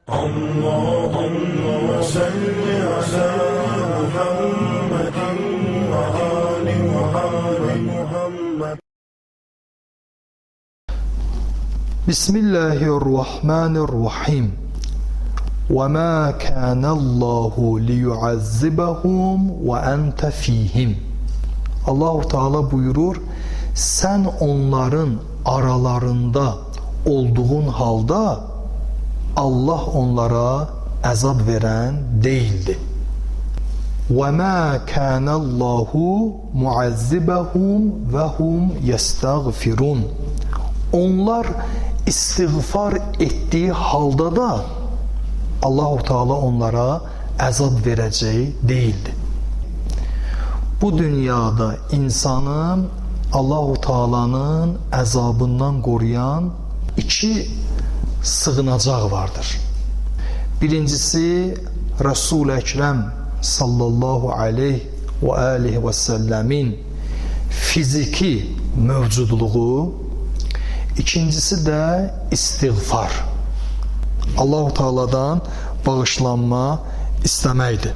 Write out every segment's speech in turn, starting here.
اللهم صل على محمد وآل محمد. Bismillahirrahmanirrahim. وَمَا كَانَ اللّٰهُ لِيُعَذِّبَهُمْ وَاَنْتَ ف۪يهِمْ. Allah-u Teala buyurur, sen onların aralarında olduğun halda Allah onlara əzab verən değildi. وَمَا كَانَ اللّٰهُ مُعَذِّبَهُمْ وَهُمْ يَسْتَغْفِرُونَ. Onlar istiğfar ettiği halda da Allah-u Teala onlara əzab verəcəyi değildi. Bu dünyada insanın Allah-u Teala'nın əzabından qoruyan iki sığınacaq vardır. Birincisi Resul-i Ekrem sallallahu aleyhi ve aleyhi ve sellemin fiziki mövcudluğu, ikincisi de istiğfar. Allah-u Teala'dan bağışlanma istemeydi.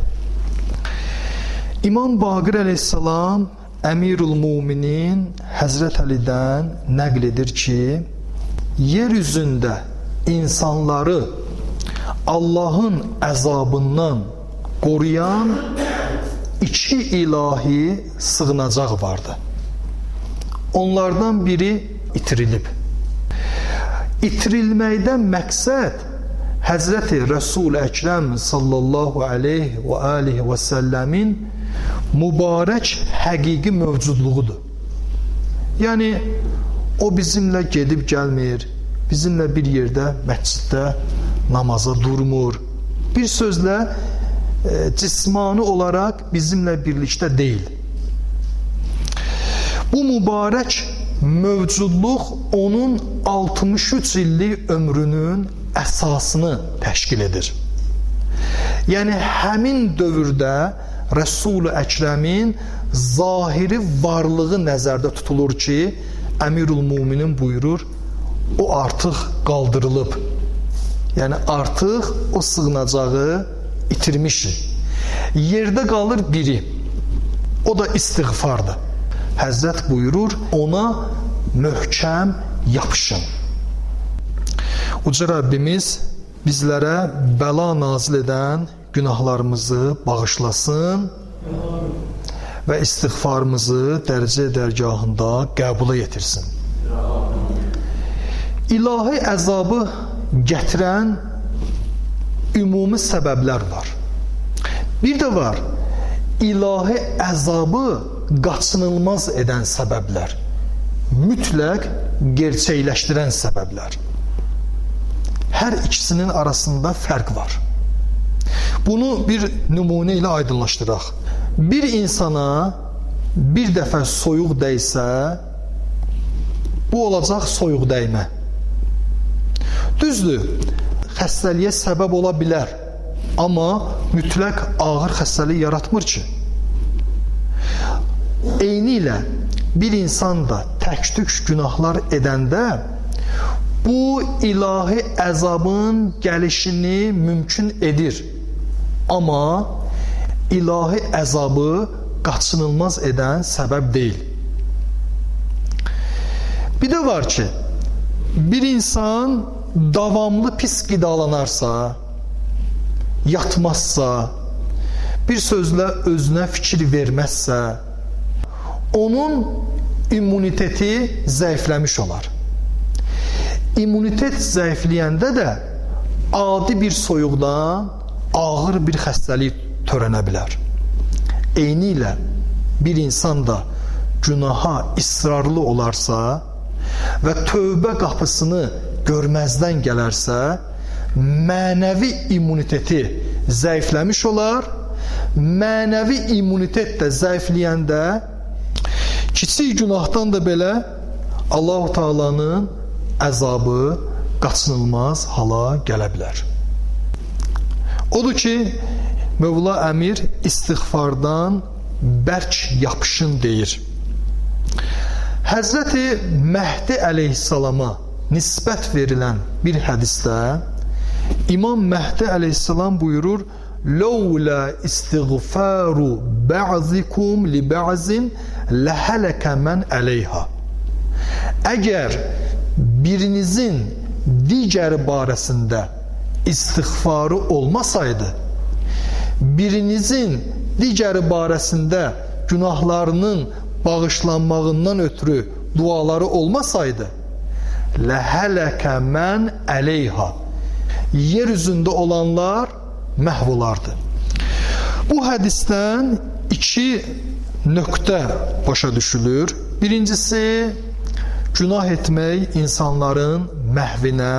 İmam Baqir aleyhisselam Emirul Muminin Hazret Ali'den nəql edir ki, yeryüzünde insanları Allah'ın əzabından koruyan iki ilahi sığınacaq vardı. Onlardan biri itirilib. İtirilməkdən məqsəd Həzrəti Resul-i Ekrem sallallahu aleyhi ve aleyhi ve sellemin mübarək həqiqi mövcudluğudur. Yani o bizimle gedib gəlmir, bizimle bir yerde məsciddə namaza durmur. Bir sözlə cismani olarak bizimle birlikte değil. Bu mübarək mövcudluq onun 63 illik ömrünün əsasını təşkil edir. Yəni həmin dövrdə Resul-i Ekrəmin zahiri varlığı nəzərdə tutulur ki, Emirul Muminin buyurur, o artıq qaldırılıb. Yəni artıq o sığınacağı itirmişik. Yerdə qalır biri. O da istiğfardır. Həzrət buyurur, ona möhkəm yapışın. Uca Rabbimiz bizlərə bəla nazil edən günahlarımızı bağışlasın və istiğfarımızı dərəcə dərgahında qəbula yetirsin. İlahi əzabı gətirən ümumi səbəblər var. Bir də var, ilahi əzabı qaçınılmaz edən səbəblər, mütləq gerçəkləşdirən səbəblər. Hər ikisinin arasında fərq var. Bunu bir nümunə ilə aydınlaşdıraq. Bir insana bir dəfə soyuq dəysə, bu olacaq soyuq dəymə. Düzdür, xəstəliyə səbəb ola bilər, amma mütləq ağır xəstəlik yaratmır ki. Eyni ilə bir insan da tək-tük günahlar edəndə bu ilahi əzabın gəlişini mümkün edir. Amma ilahi əzabı qaçınılmaz edən səbəb deyil. Bir də var ki, bir insan davamlı pis qidalanarsa, yatmazsa, bir sözlə özünə fikir verməzsə, onun immuniteti zəifləmiş olar. İmmunitet zəifləyəndə də adi bir soyuqdan ağır bir xəstəlik törənə bilər. Eyni ilə bir insan da günaha israrlı olarsa və tövbə qapısını görməzdən gələrsə, mənəvi immuniteti zəifləmiş olar. Mənəvi immunitet də zəifləyəndə kiçik günahdan da belə Allah-u Teala'nın əzabı qaçınılmaz hala gələ bilər. Odur ki, Mövla Əmir istiğfardan bərk yapışın deyir. Həzrəti Məhdi əleyhissalama nisbət verilən bir hədisdə İmam Mehdi əleyhissalam buyurur: "Laula istiğfaru ba'zikum li ba'zin lahalaka men aleyha." Əgər birinizin digəri barəsində istiğfarı olmasaydı, birinizin digəri barəsində günahlarının bağışlanmağından ötürü duaları olmasaydı, ləhələkə mən əleyha, yer üzündə olanlar məhv olardı. Bu hədisdən iki nöqtə başa düşülür. Birincisi, günah etmək insanların məhvinə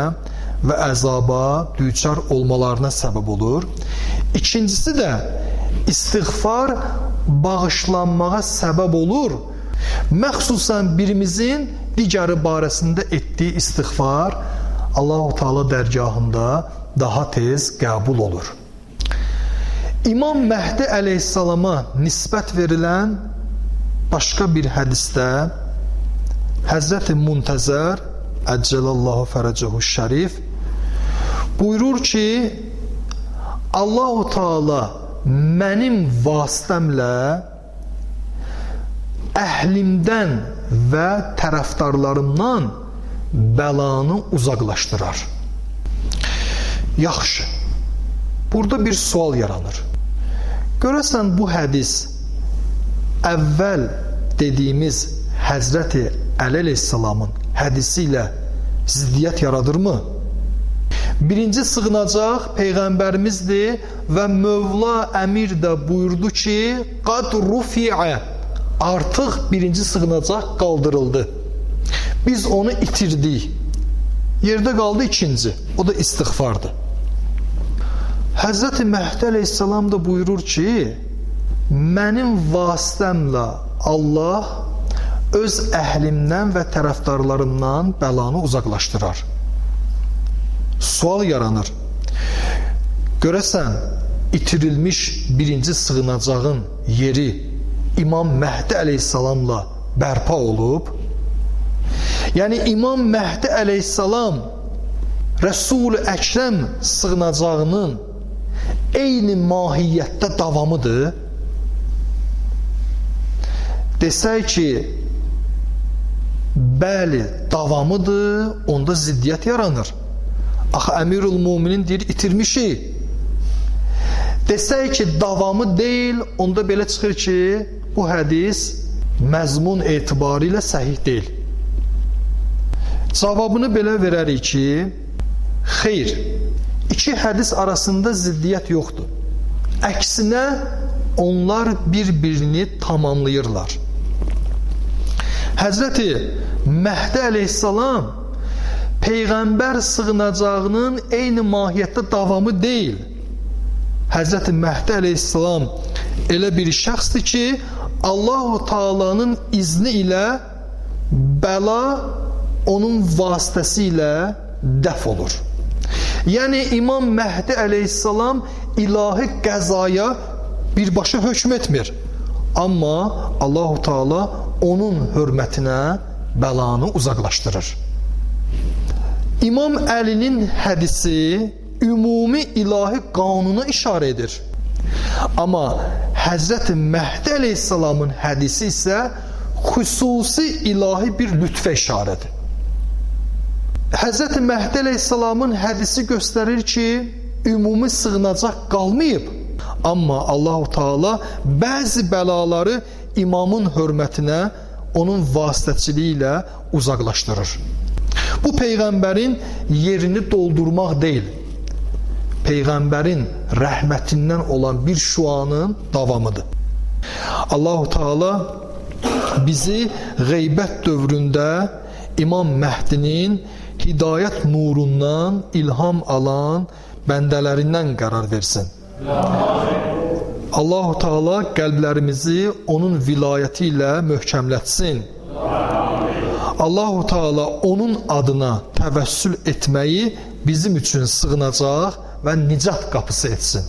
və əzaba düçar olmalarına səbəb olur. İkincisi də istiğfar bağışlanmağa səbəb olur. Məxsusən birimizin digəri barəsində etdiyi istiğfar Allah-u Teala dərgahında daha tez qəbul olur. İmam Mehdi əleyhissalama nisbət verilən başqa bir hədisdə Həzrəti Muntəzər Əccelallahu fərəcəhu şərif buyurur ki, Allah-u Teala mənim vasitəmlə əhlimdən və tərəfdarlarımdan bəlanı uzaqlaşdırar. Yaxşı, burada bir sual yaranır. Görəsən bu hədis əvvəl dediyimiz Həzrəti Əli əleyhissalamın hədisi ilə ziddiyyət yaradırmı? Birinci sığınacaq Peyğəmbərimizdir və Mövla Əmir də buyurdu ki, qad rufiə, artıq birinci sığınacaq qaldırıldı. Biz onu itirdik. Yerdə qaldı ikinci, o da istiğfardır. Həzrəti Mehdi əleyhissalam da buyurur ki, mənim vasitəmlə Allah öz əhlimdən və tərəfdarlarımdan bəlanı uzaqlaşdırar. Sual yaranır. Görəsən, itirilmiş birinci sığınacağın yeri İmam Mehdi əleyhissalamla bərpa olub. Yəni İmam Mehdi əleyhissalam Resul-i Əkrəm sığınacağının eyni mahiyyətdə davamıdır. Desək ki, bəli, davamıdır, onda ziddiyyət yaranır. Axı Əmirül Müminin deyir, itirmişik. Desək ki, davamı deyil, onda belə çıxır ki, bu hədis məzmun etibarı ilə səhih deyil. Cavabını belə verərik ki, xeyr, iki hədis arasında ziddiyyət yoxdur. Əksinə, onlar bir-birini tamamlayırlar. Həzrəti Mehdi əleyhissalam Peyğəmbər sığınacağının eyni mahiyyətdə davamı deyil. Həzrəti Mehdi əleyhissalam elə bir şəxsdir ki, Allah-u Teala'nın izni ilə bəla onun vasitəsilə dəf olur. Yəni İmam Mehdi əleyhissalam ilahi qəzaya birbaşa hökm etmir. Amma Allah-u Teala onun hörmətinə bəlanı uzaqlaşdırır. İmam Əlinin hədisi ümumi ilahi qanuna işarə edir. Amma Həzrəti Mehdi əleyhissalamın hədisi isə xüsusi ilahi bir lütfə işarədir. Həzrəti Mehdi əleyhissalamın hədisi göstərir ki, ümumi sığınacaq qalmayıb. Amma Allah-u Teala bəzi bəlaları imamın hörmətinə onun vasitəçiliyi ilə uzaqlaşdırır. Bu Peyğəmbərin yerini doldurmaq deyil. Peyğəmbərin rəhmətindən olan bir şuanın davamıdır. Allah-u Teala bizi qeybət dövründə İmam Mehdinin hidayət nurundan ilham alan bəndələrindən qərar versin. Allah-u Teala qəlblərimizi onun vilayəti ilə möhkəmlətsin. Allah-u Teala onun adına təvəssül etməyi bizim üçün sığınacaq və nicat qapısı etsin.